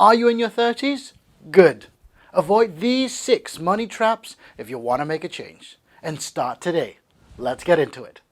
Are you in your 30s? Good. Avoid these 6 money traps if you want to make a change. And start today. Let's get into it.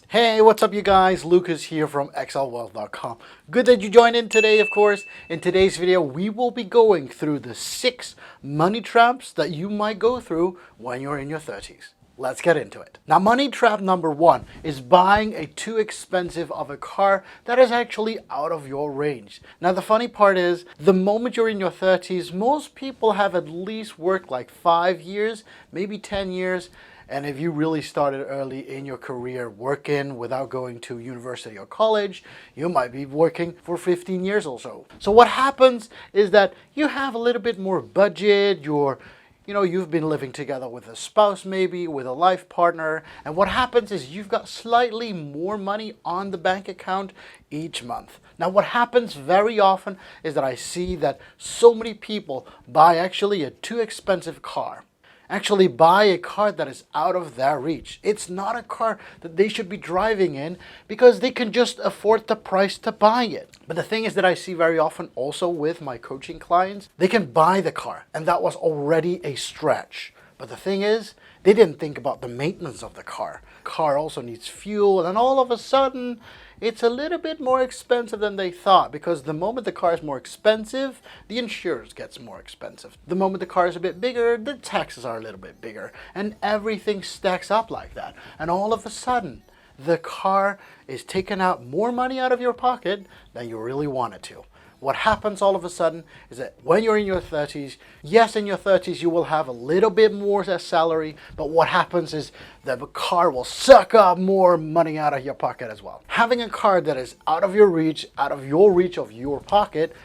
Hey, what's up you guys? Lukas here from excelwealth.com. Good that you joined in today, of course. In today's video, we will be going through the 6 money traps that you might go through when you're in your 30s. Let's get into it. Now, money trap number 1 is buying a too expensive of a car that is actually out of your range. Now, the funny part is, the moment you're in your 30s, most people have at least worked like 5 years, maybe 10 years. And if you really started early in your career working without going to university or college, you might be working for 15 years or so. So what happens is that you have a little bit more budget, you've been living together with a spouse, maybe with a life partner, and what happens is you've got slightly more money on the bank account each month. Now, what happens very often is that I see that so many people buy actually a too expensive car. Actually buy a car that is out of their reach. It's not a car that they should be driving in because they can just afford the price to buy it. But the thing is that I see very often also with my coaching clients, they can buy the car and that was already a stretch. But the thing is, they didn't think about the maintenance of the car. Car also needs fuel, and all of a sudden it's a little bit more expensive than they thought, because the moment the car is more expensive, the insurance gets more expensive. The moment the car is a bit bigger, the taxes are a little bit bigger, and everything stacks up like that. And all of a sudden, the car is taking out more money out of your pocket than you really want it to. What happens all of a sudden is that when you're in your 30s, yes, in your 30s you will have a little bit more salary, but what happens is that the car will suck up more money out of your pocket as well. Having a car that is out of your reach of your pocket,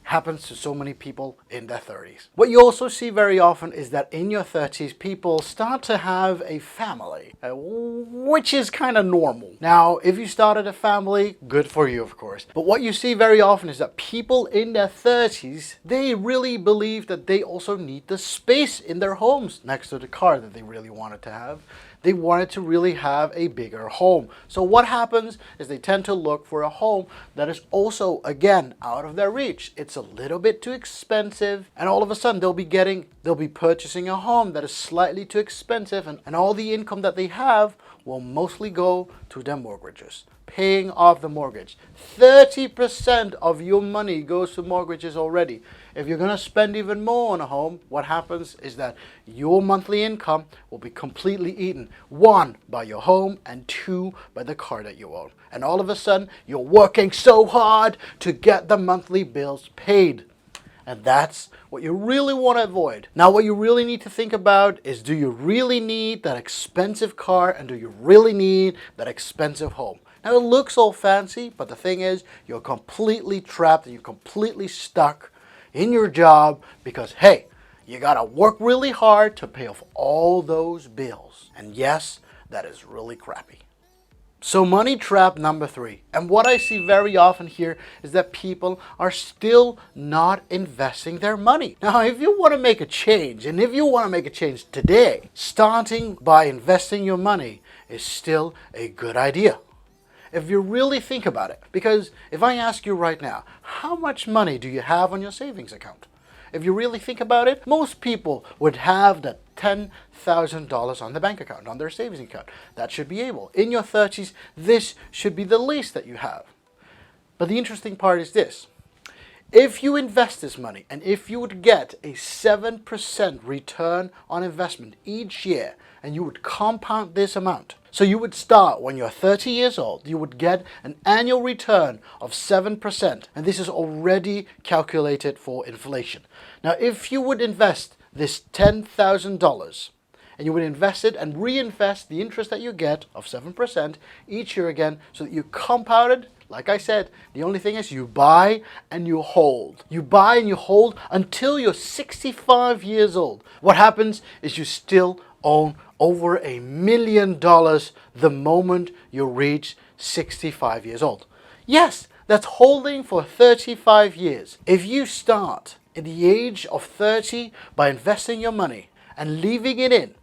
happens to so many people in their 30s. What you also see very often is that in your 30s, people start to have a family, which is kind of normal. Now, if you started a family, good for you, of course. But what you see very often is that people in their 30s, they really believe that they also need the space in their homes next to the car that they really wanted to have. They wanted to really have a bigger home. So what happens is they tend to look for a home that is also, again, out of their reach. It's a little bit too expensive, and all of a sudden they'll be purchasing a home that is slightly too expensive, and all the income that they have will mostly go to their mortgages, paying off the mortgage. 30% of your money goes to mortgages already. If you're going to spend even more on a home, what happens is that your monthly income will be completely eaten. 1, by your home, and 2, by the car that you own. And all of a sudden, you're working so hard to get the monthly bills paid. And that's what you really want to avoid. Now, what you really need to think about is, do you really need that expensive car, and do you really need that expensive home? Now, it looks all fancy, but the thing is, you're completely trapped and you're completely stuck in your job because, hey, you gotta work really hard to pay off all those bills. And yes, that is really crappy. So money trap number 3. And what I see very often here is that people are still not investing their money. Now, if you want to make a change, and if you want to make a change today, starting by investing your money is still a good idea. If you really think about it. Because if I ask you right now, how much money do you have on your savings account? If you really think about it, most people would have that $10,000 on the bank account, on their savings account. That should be able. In your 30s, this should be the least that you have. But the interesting part is this. If you invest this money, and if you would get a 7% return on investment each year, and you would compound this amount, so you would start when you're 30 years old, you would get an annual return of 7%, and this is already calculated for inflation. Now, if you would invest this $10,000, and you would invest it and reinvest the interest that you get of 7% each year again, so that you compounded. Like I said, the only thing is you buy and you hold. You buy and you hold until you're 65 years old. What happens is you still own over $1 million the moment you reach 65 years old. Yes, that's holding for 35 years. If you start at the age of 30 by investing your money and leaving it in,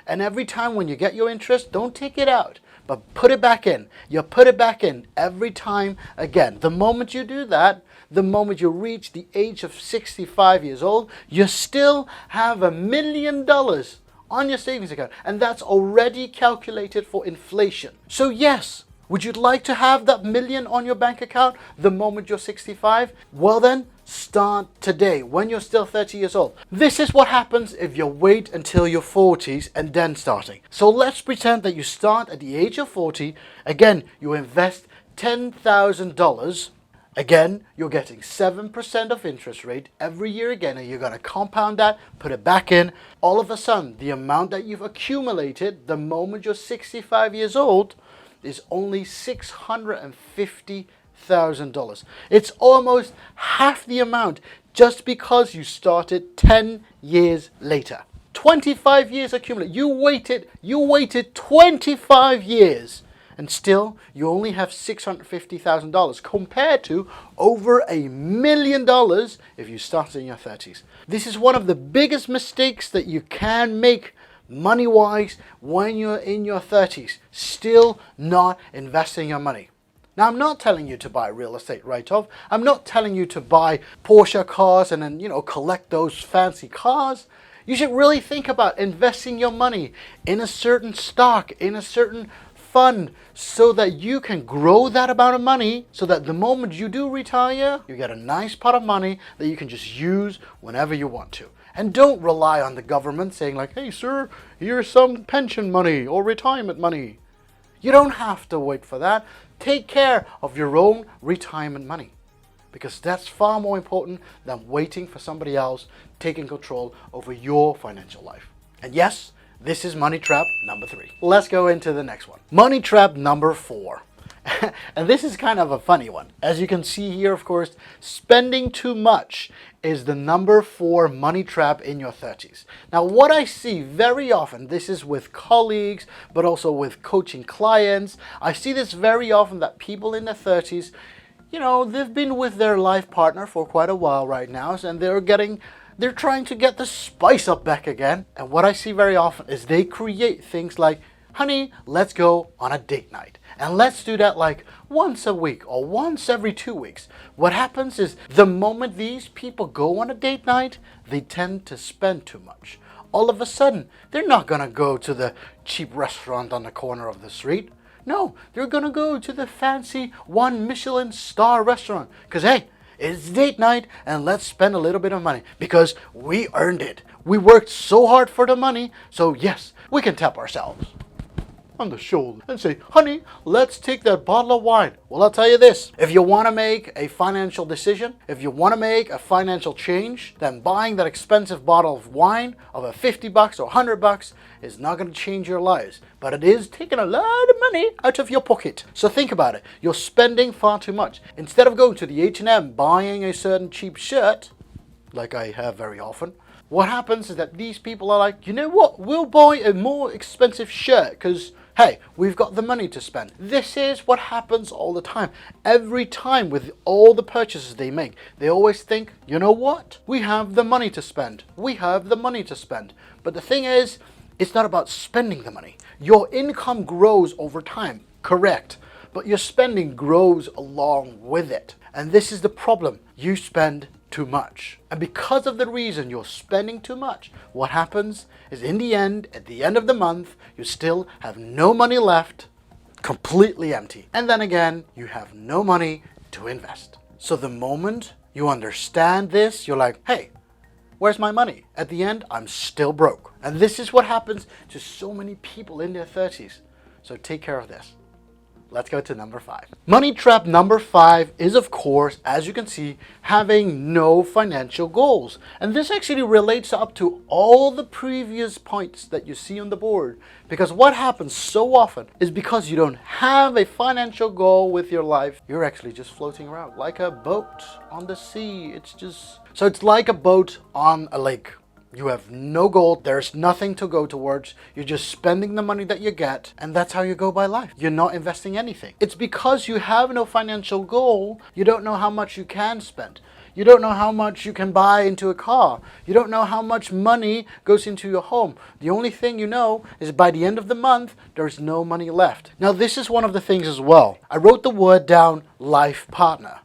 And every time when you get your interest, don't take it out, but put it back in. You put it back in every time again. The moment you do that, the moment you reach the age of 65 years old, you still have $1 million on your savings account. And that's already calculated for inflation. So yes, would you like to have that million on your bank account the moment you're 65? Well then, start today when you're still 30 years old. This is what happens if you wait until your 40s and then starting. So let's pretend that you start at the age of 40. Again, you invest $10,000. Again, you're getting 7% of interest rate every year again, and you're going to compound that, put it back in. All of a sudden, the amount that you've accumulated the moment you're 65 years old is only $650,000. It's almost half the amount just because you started 10 years later. 25 years accumulated. You waited 25 years. And still, you only have $650,000 compared to over $1 million if you started in your 30s. This is one of the biggest mistakes that you can make money-wise when you're in your 30s, still not investing your money. Now, I'm not telling you to buy real estate right off. I'm not telling you to buy Porsche cars and then, collect those fancy cars. You should really think about investing your money in a certain stock, in a certain fund, so that you can grow that amount of money so that the moment you do retire, you get a nice pot of money that you can just use whenever you want to. And don't rely on the government saying like, hey sir, here's some pension money or retirement money. You don't have to wait for that. Take care of your own retirement money, because that's far more important than waiting for somebody else taking control over your financial life. And yes, this is money trap number 3. Let's go into the next one. Money trap number 4. And this is kind of a funny one. As you can see here, of course, spending too much is the number 4 money trap in your 30s. Now, what I see very often, this is with colleagues, but also with coaching clients. I see this very often that people in their 30s, they've been with their life partner for quite a while right now, and they're trying to get the spice up back again. And what I see very often is they create things like, honey, let's go on a date night. And let's do that like once a week or once every 2 weeks. What happens is the moment these people go on a date night, they tend to spend too much. All of a sudden, they're not going to go to the cheap restaurant on the corner of the street. No, they're going to go to the fancy 1 Michelin star restaurant. Because hey, it's date night and let's spend a little bit of money because we earned it. We worked so hard for the money, so yes, we can tap ourselves on the shoulder and say, honey, let's take that bottle of wine. Well, I'll tell you this, if you want to make a financial decision, if you want to make a financial change, then buying that expensive bottle of wine of a $50 or $100 is not going to change your lives, but it is taking a lot of money out of your pocket. So think about it. You're spending far too much. Instead of going to the H&M buying a certain cheap shirt, like I have very often, what happens is that these people are like, you know what, we'll buy a more expensive shirt because hey, we've got the money to spend. This is what happens all the time. Every time with all the purchases they make, they always think, you know what? We have the money to spend. We have the money to spend. But the thing is, it's not about spending the money. Your income grows over time, correct. But your spending grows along with it. And this is the problem. You spend too much. And because of the reason you're spending too much, what happens is in the end, at the end of the month, you still have no money left, completely empty. And then again, you have no money to invest. So the moment you understand this, you're like, hey, where's my money? At the end, I'm still broke. And this is what happens to so many people in their 30s. So take care of this. Let's go to number 5. Money trap number 5 is, of course, as you can see, having no financial goals. And this actually relates up to all the previous points that you see on the board. Because what happens so often is because you don't have a financial goal with your life, you're actually just floating around like a boat on the sea. So it's like a boat on a lake. You have no goal, there's nothing to go towards, you're just spending the money that you get, and that's how you go by life. You're not investing anything. It's because you have no financial goal, you don't know how much you can spend. You don't know how much you can buy into a car. You don't know how much money goes into your home. The only thing you know is by the end of the month, there's no money left. Now, this is one of the things as well. I wrote the word down, life partner,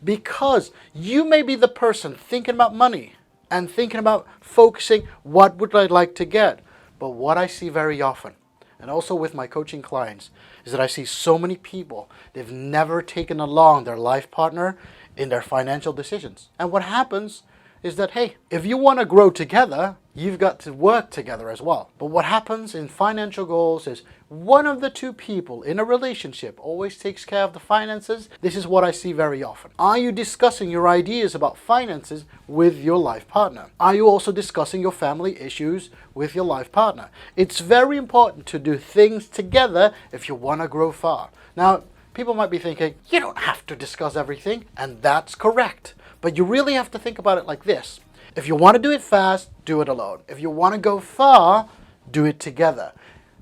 because you may be the person thinking about money and thinking about focusing, what would I like to get? But what I see very often, and also with my coaching clients, is that I see so many people, they've never taken along their life partner in their financial decisions. And what happens is that, hey, if you want to grow together, you've got to work together as well. But what happens in financial goals is one of the two people in a relationship always takes care of the finances. This is what I see very often. Are you discussing your ideas about finances with your life partner? Are you also discussing your family issues with your life partner? It's very important to do things together if you want to grow far. Now, people might be thinking, you don't have to discuss everything, and that's correct. But you really have to think about it like this. If you want to do it fast, do it alone. If you want to go far, do it together.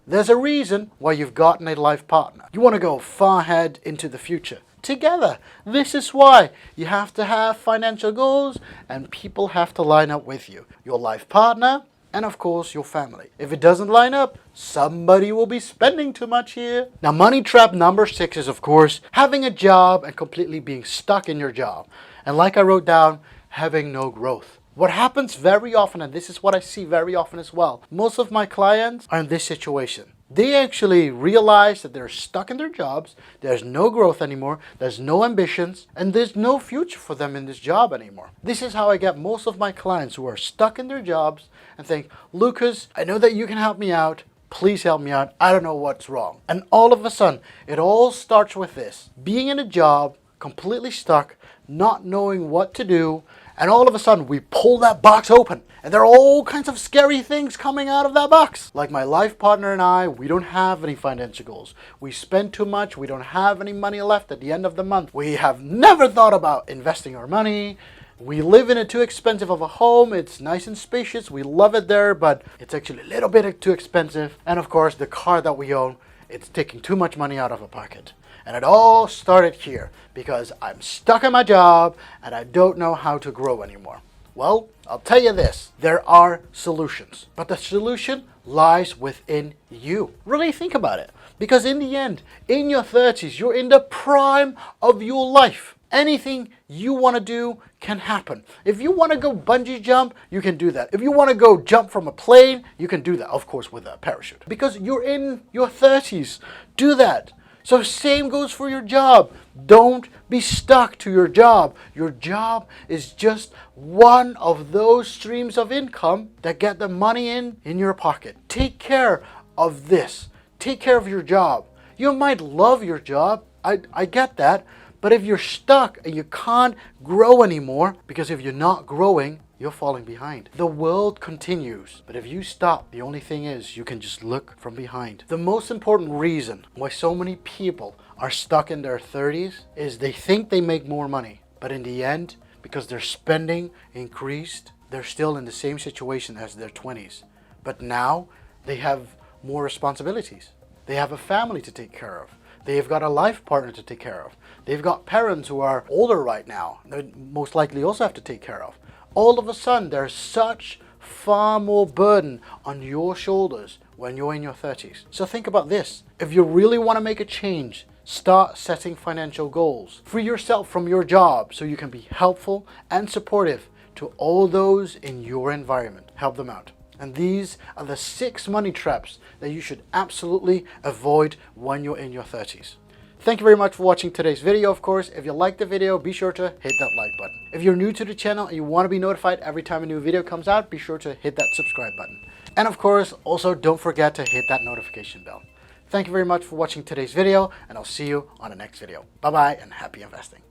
There's a reason why you've gotten a life partner. You want to go far ahead into the future together. This is why you have to have financial goals, and people have to line up with you. Your life partner, and of course your family. If it doesn't line up, somebody will be spending too much here. Now, money trap number 6 is, of course, having a job and completely being stuck in your job. And like I wrote down, having no growth. What happens very often, and this is what I see very often as well, most of my clients are in this situation. They actually realize that they're stuck in their jobs, there's no growth anymore, there's no ambitions, and there's no future for them in this job anymore. This is how I get most of my clients who are stuck in their jobs and think, Lucas, I know that you can help me out, please help me out, I don't know what's wrong. And all of a sudden, it all starts with this, being in a job, completely stuck, not knowing what to do, and all of a sudden we pull that box open and there are all kinds of scary things coming out of that box. Like my life partner and I, we don't have any financial goals. We spend too much, we don't have any money left at the end of the month. We have never thought about investing our money. We live in a too expensive of a home. It's nice and spacious, we love it there, but it's actually a little bit too expensive. And of course the car that we own, it's taking too much money out of our pocket. And it all started here because I'm stuck in my job and I don't know how to grow anymore. Well, I'll tell you this, there are solutions, but the solution lies within you. Really think about it, because in the end, in your 30s, you're in the prime of your life. Anything you want to do can happen. If you want to go bungee jump, you can do that. If you want to go jump from a plane, you can do that, of course, with a parachute. Because you're in your 30s, do that. So same goes for your job. Don't be stuck to your job. Your job is just one of those streams of income that get the money in your pocket. Take care of this. Take care of your job. You might love your job. I get that. But if you're stuck and you can't grow anymore, because if you're not growing, you're falling behind. The world continues, but if you stop, the only thing is you can just look from behind. The most important reason why so many people are stuck in their 30s is they think they make more money, but in the end, because their spending increased, they're still in the same situation as their 20s. But now they have more responsibilities. They have a family to take care of. They've got a life partner to take care of. They've got parents who are older right now, they most likely also have to take care of. All of a sudden, there's such far more burden on your shoulders when you're in your 30s. So think about this. If you really want to make a change, start setting financial goals. Free yourself from your job so you can be helpful and supportive to all those in your environment. Help them out. And these are the 6 money traps that you should absolutely avoid when you're in your 30s. Thank you very much for watching today's video, of course. If you liked the video, be sure to hit that like button. If you're new to the channel and you want to be notified every time a new video comes out, be sure to hit that subscribe button. And of course, also don't forget to hit that notification bell. Thank you very much for watching today's video, and I'll see you on the next video. Bye-bye and happy investing.